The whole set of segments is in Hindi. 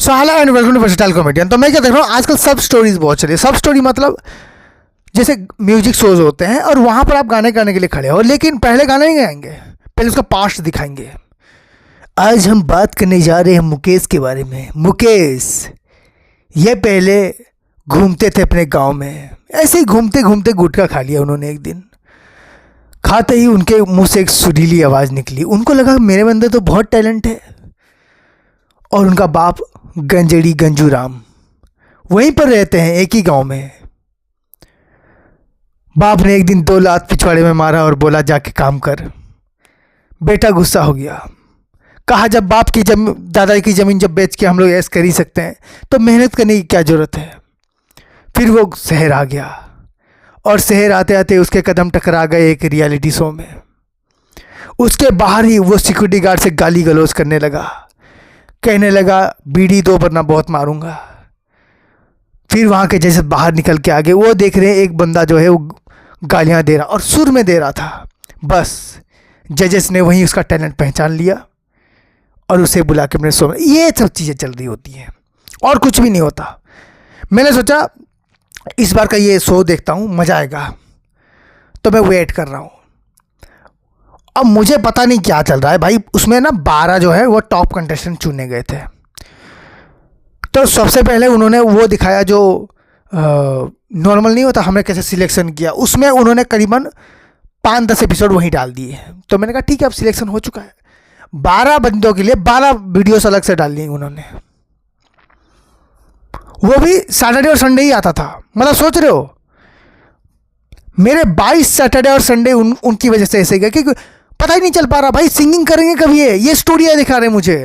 So hello and welcome to versatile comedian. तो मैं क्या देख रहा हूँ आजकल सब स्टोरीज बहुत चली। सब स्टोरी मतलब जैसे म्यूजिक शोज होते हैं और वहाँ पर आप गाने गाने के लिए खड़े हो, लेकिन पहले गाना नहीं गाएंगे, पहले उसका पास्ट दिखाएंगे। आज हम बात करने जा रहे हैं मुकेश के बारे में। मुकेश ये पहले घूमते थे अपने गांव में, ऐसे ही घूमते घूमते गुटखा खा लिया उन्होंने। एक दिन खाते ही उनके मुंह से एक सुरीली आवाज़ निकली। उनको लगा मेरे अंदर तो बहुत टैलेंट है। और उनका बाप गंजेड़ी गंजू राम वहीं पर रहते हैं, एक ही गांव में। बाप ने एक दिन 2 लात पिछवाड़े में मारा और बोला जाके काम कर। बेटा गुस्सा हो गया, कहा जब बाप की दादाजी की ज़मीन जब बेच के हम लोग ऐश कर ही सकते हैं तो मेहनत करने की क्या ज़रूरत है। फिर वो शहर आ गया और शहर आते आते उसके कदम टकरा गए एक रियलिटी शो में। उसके बाहर ही वो सिक्योरिटी गार्ड से गाली गलौज करने लगा, कहने लगा बीड़ी दो वरना बहुत मारूंगा। फिर वहाँ के जैसे बाहर निकल के आगे वो देख रहे हैं एक बंदा जो है वो गालियाँ दे रहा और सुर में दे रहा था। बस जजेस ने वहीं उसका टैलेंट पहचान लिया और उसे बुला के अपने शो में। ये सब चीज़ें चल रही होती हैं और कुछ भी नहीं होता। मैंने सोचा इस बार का ये शो देखता हूँ, मज़ा आएगा, तो मैं वेट कर रहा हूँ। अब मुझे पता नहीं क्या चल रहा है भाई। उसमें ना 12 जो है वो टॉप कंटेस्टेंट चुने गए थे। तो सबसे पहले उन्होंने वो दिखाया जो नॉर्मल नहीं होता, हमने कैसे सिलेक्शन किया। उसमें उन्होंने करीबन 5-10 एपिसोड वहीं डाल दिए। तो मैंने कहा ठीक है अब सिलेक्शन हो चुका है। 12 बंदों के लिए 12 वीडियोस अलग से डाल दी उन्होंने। वो भी सैटरडे और संडे ही आता था। मतलब सोच रहे हो मेरे 22 सैटरडे और संडे उनकी वजह से ऐसे गए क्योंकि पता ही नहीं चल पा रहा भाई सिंगिंग करेंगे कभी। ये स्टोरियाँ दिखा रहे मुझे।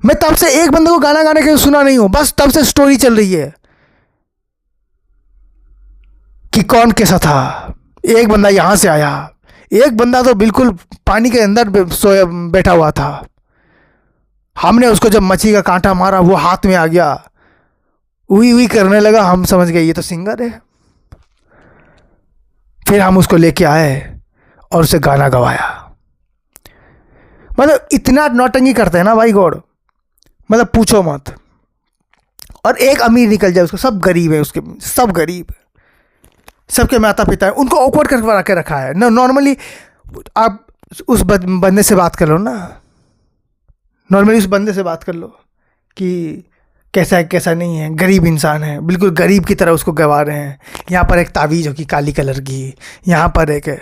मैं तब से एक बंदे को गाना गाने के सुना नहीं हूं, बस तब से स्टोरी चल रही है कि कौन कैसा था। एक बंदा यहां से आया, एक बंदा तो बिल्कुल पानी के अंदर सोया बैठा हुआ था। हमने उसको जब मच्छी का कांटा मारा वो हाथ में आ गया, उई उई करने लगा। हम समझ गए ये तो सिंगर है। फिर हम उसको लेके आए और उसे गाना गवाया। मतलब इतना नौटंकी करते हैं ना भाई गॉड, मतलब पूछो मत। और एक अमीर निकल जाए उसको, सब गरीब है उसके, सब गरीब, सबके माता पिता है, उनको ऑकवर्ड करवा के रखा है ना। नॉर्मली आप उस बंदे से बात कर लो ना, नॉर्मली उस बंदे से बात कर लो कि कैसा है कैसा नहीं है, गरीब इंसान है, बिल्कुल गरीब की तरह उसको गवा रहे हैं। यहाँ पर एक तावीज़ होगी काली कलर की, यहाँ पर एक है,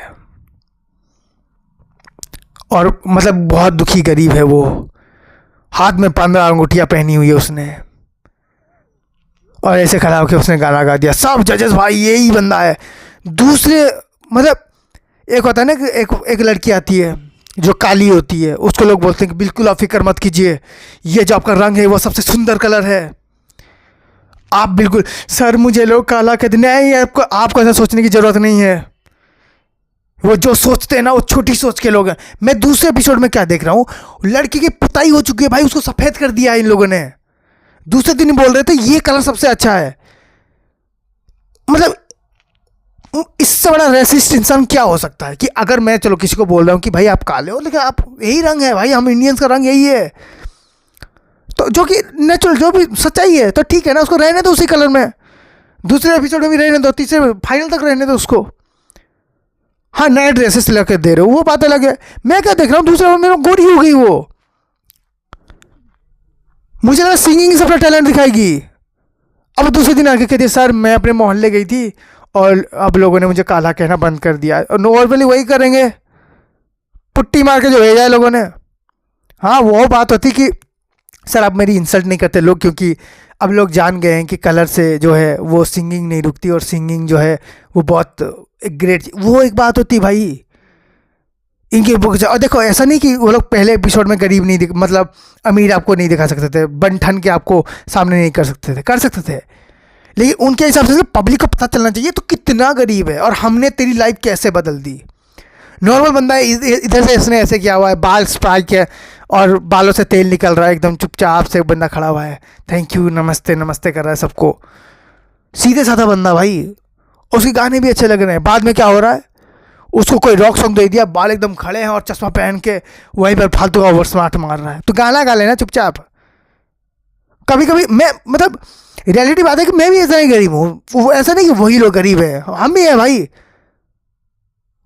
और मतलब बहुत दुखी गरीब है वो। हाथ में 15 अंगूठियाँ पहनी हुई है उसने, और ऐसे खड़ा होकर उसने गाना गा दिया। सब जजेस भाई यही बंदा है। दूसरे मतलब एक होता है ना कि एक लड़की आती है जो काली होती है, उसको लोग बोलते हैं कि बिल्कुल आप फिक्र मत कीजिए, ये जो आपका रंग है वो सबसे सुंदर कलर है। आप बिल्कुल सर मुझे लोग काला कहते नहीं, आपको ऐसा सोचने की ज़रूरत नहीं है। वो जो सोचते हैं ना वो छोटी सोच के लोग हैं। मैं दूसरे एपिसोड में क्या देख रहा हूँ, लड़की की पुताई हो चुकी है भाई, उसको सफ़ेद कर दिया इन लोगों ने। दूसरे दिन बोल रहे थे ये कलर सबसे अच्छा है। मतलब इससे बड़ा रेसिस्ट इंसान क्या हो सकता है कि अगर मैं चलो किसी को बोल रहा हूँ कि भाई आप काले हो लेकिन आप यही रंग है भाई, हम इंडियंस का रंग यही है, तो जो कि नेचुरल जो भी सच्चाई है, तो ठीक है ना, उसको रहने दो उसी कलर में। दूसरे एपिसोड में भी रहने दो, तीसरे फाइनल तक रहने दो उसको। हाँ नए ड्रेसेस लेकर दे रहे हो वो बात अलग है। मैं क्या देख रहा हूँ दूसरे मेरा गोरी हो गई वो, मुझे लगा सिंगिंग सबका टैलेंट दिखाएगी। अब दूसरे दिन आके कहती है सर मैं अपने मोहल्ले गई थी और अब लोगों ने मुझे काला कहना बंद कर दिया। और नॉर्मली वही करेंगे, पुट्टी मार के जो भेजा है लोगों ने। हाँ वो बात होती कि सर आप मेरी इंसल्ट नहीं करते लोग, क्योंकि अब लोग जान गए हैं कि कलर से जो है वो सिंगिंग नहीं रुकती, और सिंगिंग जो है वो बहुत ग्रेट, वो एक बात होती भाई इनकी बुक से। और देखो ऐसा नहीं कि वो लोग पहले एपिसोड में गरीब नहीं मतलब अमीर आपको नहीं दिखा सकते थे, बन के आपको सामने नहीं कर सकते थे, कर सकते थे, लेकिन उनके हिसाब से पब्लिक को पता चलना चाहिए तो कितना गरीब है और हमने तेरी लाइफ कैसे बदल दी। नॉर्मल बंदा है इधर से इसने ऐसे किया हुआ है, बाल स्प्राइक है और बालों से तेल निकल रहा है, एकदम चुपचाप से बंदा खड़ा हुआ है, थैंक यू नमस्ते नमस्ते कर रहा है सबको, सीधे साधा बंदा भाई। उसके गाने भी अच्छे लग रहे हैं। बाद में क्या हो रहा है, उसको कोई रॉक सॉन्ग दे दिया, बाल एकदम खड़े हैं और चश्मा पहन के वहीं पर फालतू का ओवर स्मार्ट मार रहा है। तो गाना गा लेना चुपचाप, कभी कभी मैं मतलब रियलिटी बात है कि मैं भी ऐसा ही गरीब हूँ, ऐसा नहीं कि वही लोग गरीब है, हम भी है भाई।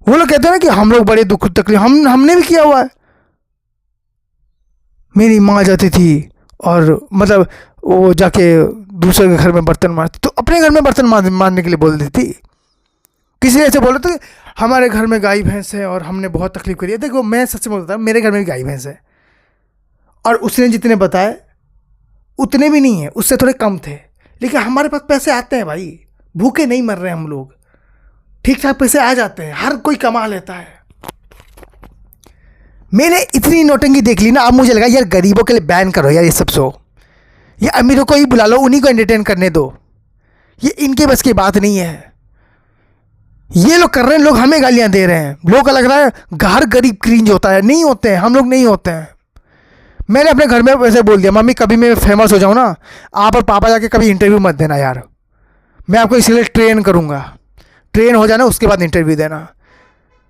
वो लोग कहते हैं ना कि हम लोग बड़े दुख तकलीफ, हमने भी किया हुआ है। मेरी माँ जाती थी और मतलब वो जाके दूसरे के घर में बर्तन मारती, तो अपने घर में बर्तन मारने के लिए बोल देती थी। किसी ऐसे बोले तो हमारे घर में गाय भैंस है और हमने बहुत तकलीफ करी है। देखो मैं सच में बताऊँ, मेरे घर में भी गाय भैंस है और उसने जितने बताए उतने भी नहीं है, उससे थोड़े कम थे, लेकिन हमारे पास पैसे आते हैं भाई, भूखे नहीं मर रहे हम लोग, ठीक ठाक पैसे आ जाते हैं, हर कोई कमा लेता है। मैंने इतनी नोटंकी देख ली ना, अब मुझे लगा यार गरीबों के लिए बैन करो यार ये सब शो, ये अमीरों को ही बुला लो, उन्हीं को एंटरटेन करने दो, ये इनके बस की बात नहीं है। ये लोग कर रहे हैं, लोग हमें गालियां दे रहे हैं, लोगों को लग रहा है घर गरीब क्रिंज होता है, नहीं होते हैं, हम लोग नहीं होते हैं। मैंने अपने घर में वैसे बोल दिया, मम्मी कभी मैं फेमस हो जाऊँ ना, आप और पापा जाके कभी इंटरव्यू मत देना यार, मैं आपको इसलिए ट्रेन करूँगा, ट्रेन हो जाना उसके बाद इंटरव्यू देना,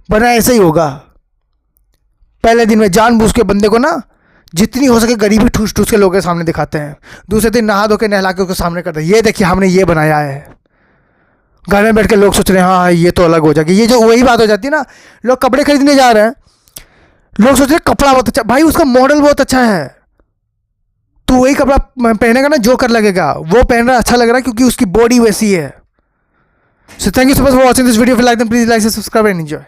वरना ऐसे ही होगा। पहले दिन में जानबूझ के बंदे को ना जितनी हो सके गरीबी ठूस ठूस के लोगों के सामने दिखाते हैं, दूसरे दिन नहा धो के नहला के उसके सामने करते हैं, ये देखिए हमने ये बनाया है। घर में बैठ के लोग सोच रहे हैं हाँ ये तो अलग हो जाएगी, ये जो वही बात हो जाती है ना, लोग कपड़े खरीदने जा रहे हैं, लोग सोच रहे हैं कपड़ा बहुत अच्छा, भाई उसका मॉडल बहुत अच्छा है, तो वही कपड़ा पहनेगा ना जो कर लगेगा, वो पहन रहा अच्छा लग रहा है क्योंकि उसकी बॉडी वैसी है। So thank you so much for watching this video, like them please, like subscribe and enjoy.